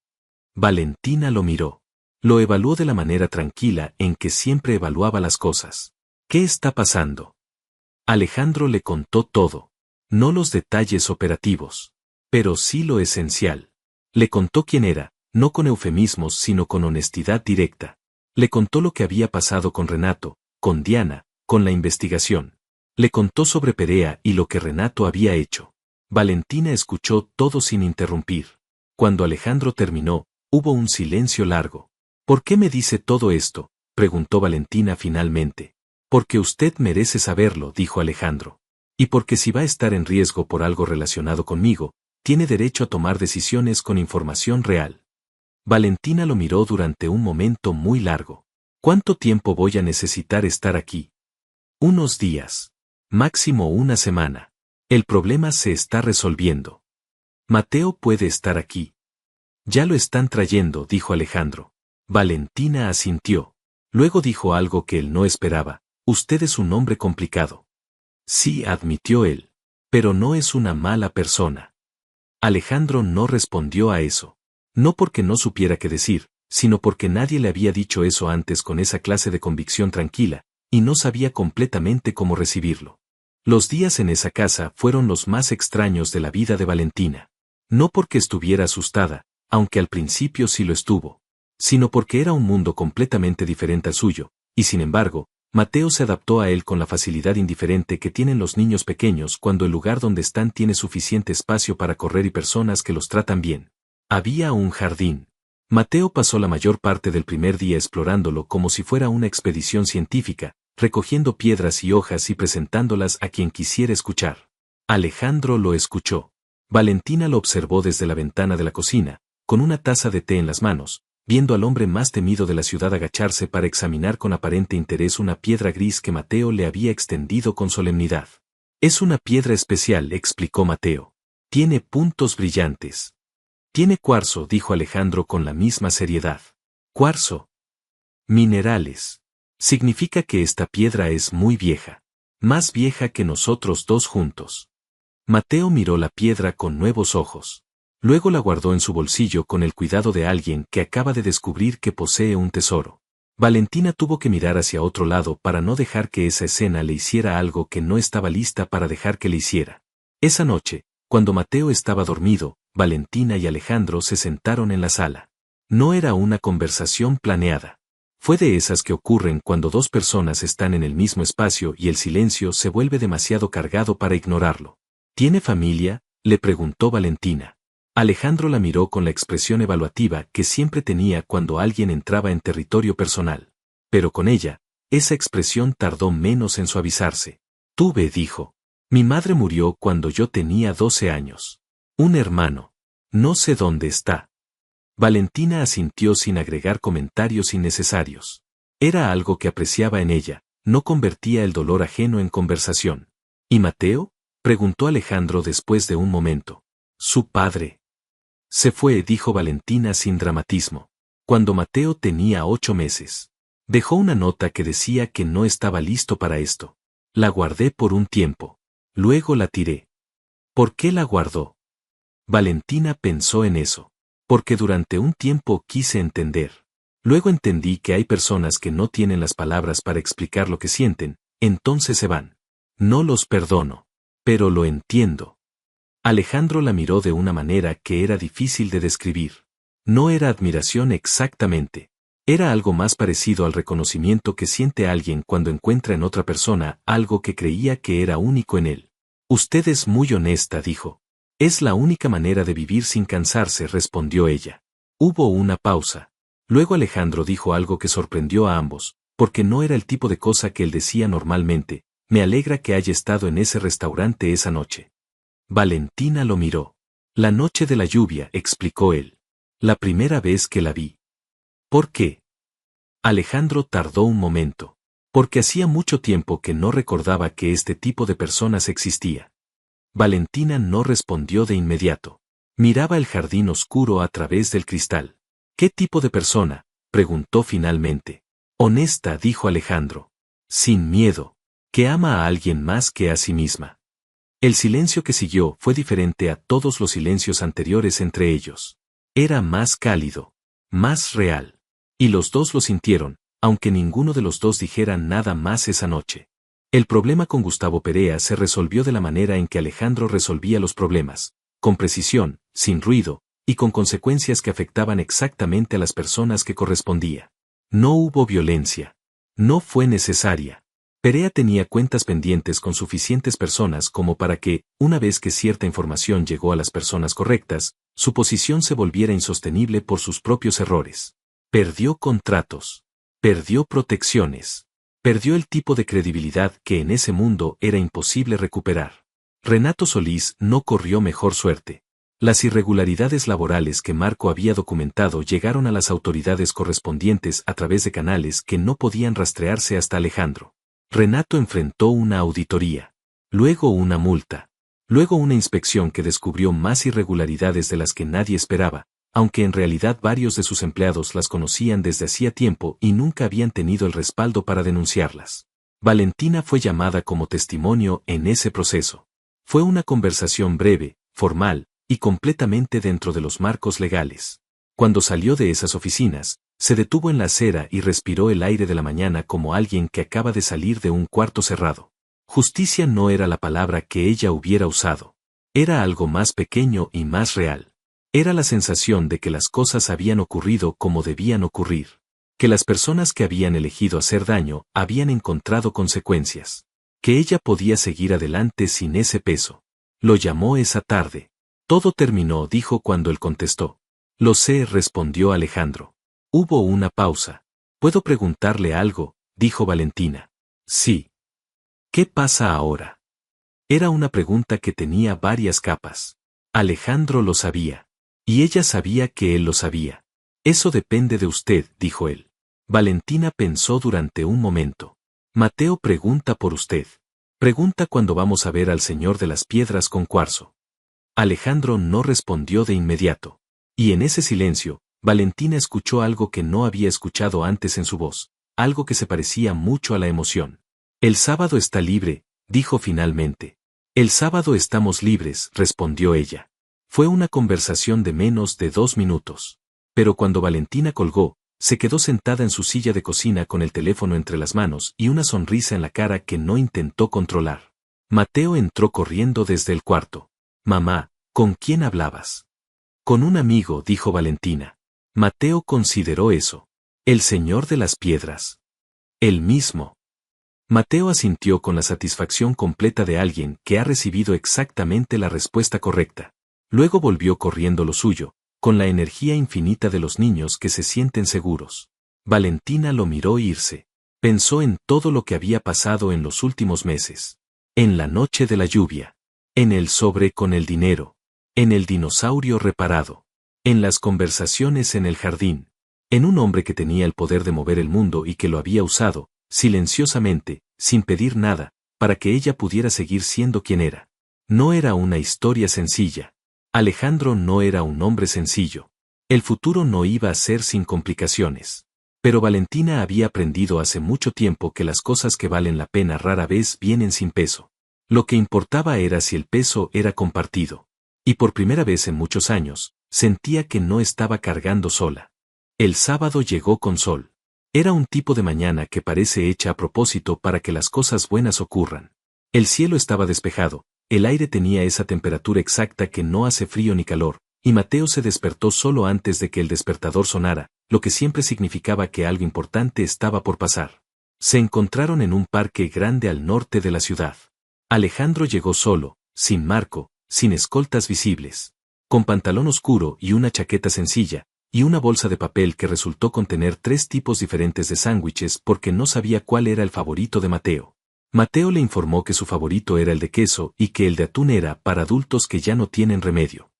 Valentina lo miró. Lo evaluó de la manera tranquila en que siempre evaluaba las cosas. ¿Qué está pasando? Alejandro le contó todo. No los detalles operativos, pero sí lo esencial. Le contó quién era, no con eufemismos sino con honestidad directa. Le contó lo que había pasado con Renato, con Diana, con la investigación. Le contó sobre Perea y lo que Renato había hecho. Valentina escuchó todo sin interrumpir. Cuando Alejandro terminó, hubo un silencio largo. ¿Por qué me dice todo esto?, preguntó Valentina finalmente. Porque usted merece saberlo, dijo Alejandro. Y porque si va a estar en riesgo por algo relacionado conmigo, tiene derecho a tomar decisiones con información real. Valentina lo miró durante un momento muy largo. ¿Cuánto tiempo voy a necesitar estar aquí? Unos días. Máximo una semana. El problema se está resolviendo. Mateo puede estar aquí. Ya lo están trayendo, dijo Alejandro. Valentina asintió. Luego dijo algo que él no esperaba. Usted es un hombre complicado. Sí, admitió él. Pero no es una mala persona. Alejandro no respondió a eso. No porque no supiera qué decir, sino porque nadie le había dicho eso antes con esa clase de convicción tranquila, y no sabía completamente cómo recibirlo. Los días en esa casa fueron los más extraños de la vida de Valentina. No porque estuviera asustada, aunque al principio sí lo estuvo, sino porque era un mundo completamente diferente al suyo, y sin embargo, Mateo se adaptó a él con la facilidad indiferente que tienen los niños pequeños cuando el lugar donde están tiene suficiente espacio para correr y personas que los tratan bien. Había un jardín. Mateo pasó la mayor parte del primer día explorándolo como si fuera una expedición científica, recogiendo piedras y hojas y presentándolas a quien quisiera escuchar. Alejandro lo escuchó. Valentina lo observó desde la ventana de la cocina, con una taza de té en las manos, viendo al hombre más temido de la ciudad agacharse para examinar con aparente interés una piedra gris que Mateo le había extendido con solemnidad. Es una piedra especial, explicó Mateo. Tiene puntos brillantes. Tiene cuarzo, dijo Alejandro con la misma seriedad. ¿Cuarzo? Minerales. Significa que esta piedra es muy vieja. Más vieja que nosotros dos juntos. Mateo miró la piedra con nuevos ojos. Luego la guardó en su bolsillo con el cuidado de alguien que acaba de descubrir que posee un tesoro. Valentina tuvo que mirar hacia otro lado para no dejar que esa escena le hiciera algo que no estaba lista para dejar que le hiciera. Esa noche, cuando Mateo estaba dormido, Valentina y Alejandro se sentaron en la sala. No era una conversación planeada. Fue de esas que ocurren cuando dos personas están en el mismo espacio y el silencio se vuelve demasiado cargado para ignorarlo. ¿Tiene familia?, le preguntó Valentina. Alejandro la miró con la expresión evaluativa que siempre tenía cuando alguien entraba en territorio personal. Pero con ella, esa expresión tardó menos en suavizarse. Tuve, dijo. Mi madre murió cuando yo tenía 12 años. Un hermano. No sé dónde está. Valentina asintió sin agregar comentarios innecesarios. Era algo que apreciaba en ella, no convertía el dolor ajeno en conversación. ¿Y Mateo?, preguntó Alejandro después de un momento. Su padre. Se fue, dijo Valentina sin dramatismo. Cuando Mateo tenía 8 meses. Dejó una nota que decía que no estaba listo para esto. La guardé por un tiempo. Luego la tiré. ¿Por qué la guardó? Valentina pensó en eso. Porque durante un tiempo quise entender. Luego entendí que hay personas que no tienen las palabras para explicar lo que sienten, entonces se van. No los perdono. Pero lo entiendo. Alejandro la miró de una manera que era difícil de describir. No era admiración exactamente. Era algo más parecido al reconocimiento que siente alguien cuando encuentra en otra persona algo que creía que era único en él. Usted es muy honesta, dijo. Es la única manera de vivir sin cansarse, respondió ella. Hubo una pausa. Luego Alejandro dijo algo que sorprendió a ambos, porque no era el tipo de cosa que él decía normalmente. Me alegra que haya estado en ese restaurante esa noche. Valentina lo miró. La noche de la lluvia, explicó él. La primera vez que la vi. ¿Por qué? Alejandro tardó un momento. Porque hacía mucho tiempo que no recordaba que este tipo de personas existía. Valentina no respondió de inmediato. Miraba el jardín oscuro a través del cristal. ¿Qué tipo de persona? Preguntó finalmente. Honesta, dijo Alejandro. Sin miedo. Que ama a alguien más que a sí misma. El silencio que siguió fue diferente a todos los silencios anteriores entre ellos. Era más cálido. Más real. Y los dos lo sintieron, aunque ninguno de los dos dijera nada más esa noche. El problema con Gustavo Perea se resolvió de la manera en que Alejandro resolvía los problemas, con precisión, sin ruido, y con consecuencias que afectaban exactamente a las personas que correspondía. No hubo violencia. No fue necesaria. Perea tenía cuentas pendientes con suficientes personas como para que, una vez que cierta información llegó a las personas correctas, su posición se volviera insostenible por sus propios errores. Perdió contratos. Perdió protecciones. Perdió el tipo de credibilidad que en ese mundo era imposible recuperar. Renato Solís no corrió mejor suerte. Las irregularidades laborales que Marco había documentado llegaron a las autoridades correspondientes a través de canales que no podían rastrearse hasta Alejandro. Renato enfrentó una auditoría. Luego una multa. Luego una inspección que descubrió más irregularidades de las que nadie esperaba, aunque en realidad varios de sus empleados las conocían desde hacía tiempo y nunca habían tenido el respaldo para denunciarlas. Valentina fue llamada como testimonio en ese proceso. Fue una conversación breve, formal, y completamente dentro de los marcos legales. Cuando salió de esas oficinas, se detuvo en la acera y respiró el aire de la mañana como alguien que acaba de salir de un cuarto cerrado. Justicia no era la palabra que ella hubiera usado. Era algo más pequeño y más real. Era la sensación de que las cosas habían ocurrido como debían ocurrir. Que las personas que habían elegido hacer daño habían encontrado consecuencias. Que ella podía seguir adelante sin ese peso. Lo llamó esa tarde. Todo terminó, dijo cuando él contestó. Lo sé, respondió Alejandro. Hubo una pausa. ¿Puedo preguntarle algo?, dijo Valentina. Sí. ¿Qué pasa ahora? Era una pregunta que tenía varias capas. Alejandro lo sabía. Y ella sabía que él lo sabía. Eso depende de usted, dijo él. Valentina pensó durante un momento. Mateo pregunta por usted. Pregunta cuando vamos a ver al señor de las piedras con cuarzo. Alejandro no respondió de inmediato. Y en ese silencio, Valentina escuchó algo que no había escuchado antes en su voz, algo que se parecía mucho a la emoción. El sábado está libre, dijo finalmente. El sábado estamos libres, respondió ella. Fue una conversación de menos de 2 minutos. Pero cuando Valentina colgó, se quedó sentada en su silla de cocina con el teléfono entre las manos y una sonrisa en la cara que no intentó controlar. Mateo entró corriendo desde el cuarto. Mamá, ¿con quién hablabas? Con un amigo, dijo Valentina. Mateo consideró eso. El señor de las piedras. El mismo. Mateo asintió con la satisfacción completa de alguien que ha recibido exactamente la respuesta correcta. Luego volvió corriendo lo suyo, con la energía infinita de los niños que se sienten seguros. Valentina lo miró irse. Pensó en todo lo que había pasado en los últimos meses. En la noche de la lluvia. En el sobre con el dinero. En el dinosaurio reparado. En las conversaciones en el jardín. En un hombre que tenía el poder de mover el mundo y que lo había usado, silenciosamente, sin pedir nada, para que ella pudiera seguir siendo quien era. No era una historia sencilla. Alejandro no era un hombre sencillo. El futuro no iba a ser sin complicaciones. Pero Valentina había aprendido hace mucho tiempo que las cosas que valen la pena rara vez vienen sin peso. Lo que importaba era si el peso era compartido. Y por primera vez en muchos años, sentía que no estaba cargando sola. El sábado llegó con sol. Era un tipo de mañana que parece hecha a propósito para que las cosas buenas ocurran. El cielo estaba despejado, el aire tenía esa temperatura exacta que no hace frío ni calor, y Mateo se despertó solo antes de que el despertador sonara, lo que siempre significaba que algo importante estaba por pasar. Se encontraron en un parque grande al norte de la ciudad. Alejandro llegó solo, sin marco, sin escoltas visibles, con pantalón oscuro y una chaqueta sencilla, y una bolsa de papel que resultó contener 3 tipos diferentes de sándwiches porque no sabía cuál era el favorito de Mateo. Mateo le informó que su favorito era el de queso y que el de atún era para adultos que ya no tienen remedio.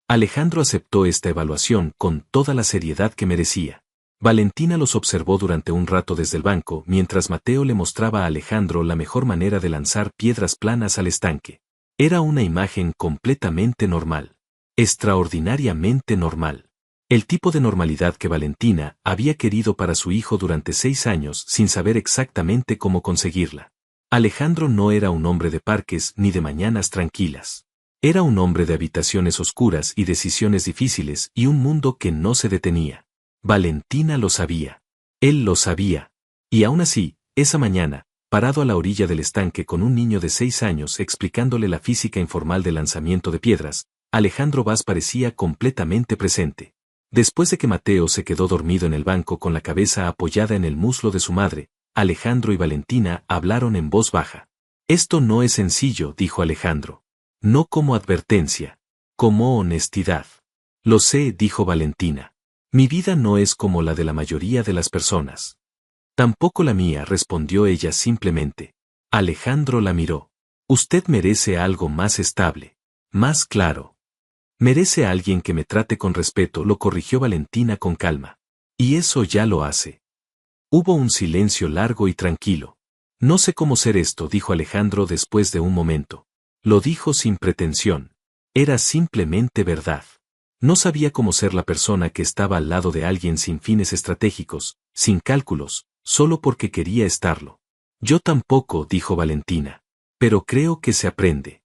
Alejandro aceptó esta evaluación con toda la seriedad que merecía. Valentina los observó durante un rato desde el banco mientras Mateo le mostraba a Alejandro la mejor manera de lanzar piedras planas al estanque. Era una imagen completamente normal. Extraordinariamente normal. El tipo de normalidad que Valentina había querido para su hijo durante 6 años sin saber exactamente cómo conseguirla. Alejandro no era un hombre de parques ni de mañanas tranquilas. Era un hombre de habitaciones oscuras y decisiones difíciles y un mundo que no se detenía. Valentina lo sabía. Él lo sabía. Y aún así, esa mañana, parado a la orilla del estanque con un niño de 6 años explicándole la física informal del lanzamiento de piedras, Alejandro Vaz parecía completamente presente. Después de que Mateo se quedó dormido en el banco con la cabeza apoyada en el muslo de su madre, Alejandro y Valentina hablaron en voz baja. Esto no es sencillo, dijo Alejandro. No como advertencia. Como honestidad. Lo sé, dijo Valentina. Mi vida no es como la de la mayoría de las personas. Tampoco la mía, respondió ella simplemente. Alejandro la miró. Usted merece algo más estable. Más claro. Merece a alguien que me trate con respeto, lo corrigió Valentina con calma. Y eso ya lo hace. Hubo un silencio largo y tranquilo. No sé cómo ser esto, dijo Alejandro después de un momento. Lo dijo sin pretensión. Era simplemente verdad. No sabía cómo ser la persona que estaba al lado de alguien sin fines estratégicos, sin cálculos, solo porque quería estarlo. Yo tampoco, dijo Valentina. Pero creo que se aprende.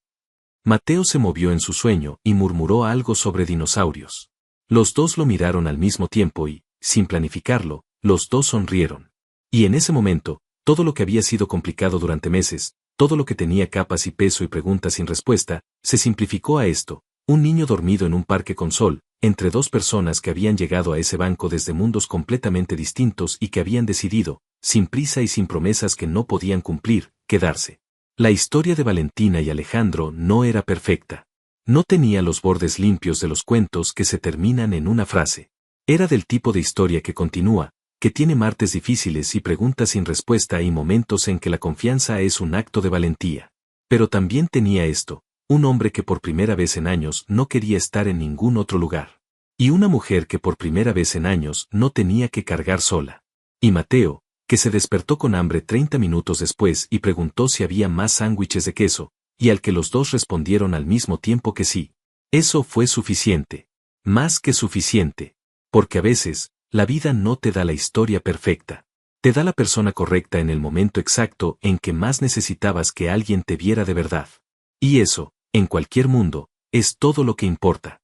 Mateo se movió en su sueño y murmuró algo sobre dinosaurios. Los dos lo miraron al mismo tiempo y, sin planificarlo, los dos sonrieron. Y en ese momento, todo lo que había sido complicado durante meses, todo lo que tenía capas y peso y preguntas sin respuesta, se simplificó a esto: un niño dormido en un parque con sol, entre 2 personas que habían llegado a ese banco desde mundos completamente distintos y que habían decidido, sin prisa y sin promesas que no podían cumplir, quedarse. La historia de Valentina y Alejandro no era perfecta. No tenía los bordes limpios de los cuentos que se terminan en una frase. Era del tipo de historia que continúa, que tiene martes difíciles y preguntas sin respuesta y momentos en que la confianza es un acto de valentía. Pero también tenía esto: un hombre que por primera vez en años no quería estar en ningún otro lugar. Y una mujer que por primera vez en años no tenía que cargar sola. Y Mateo, que se despertó con hambre 30 minutos después y preguntó si había más sándwiches de queso, y al que los dos respondieron al mismo tiempo que sí. Eso fue suficiente. Más que suficiente. Porque a veces, la vida no te da la historia perfecta. Te da la persona correcta en el momento exacto en que más necesitabas que alguien te viera de verdad. Y eso, en cualquier mundo, es todo lo que importa.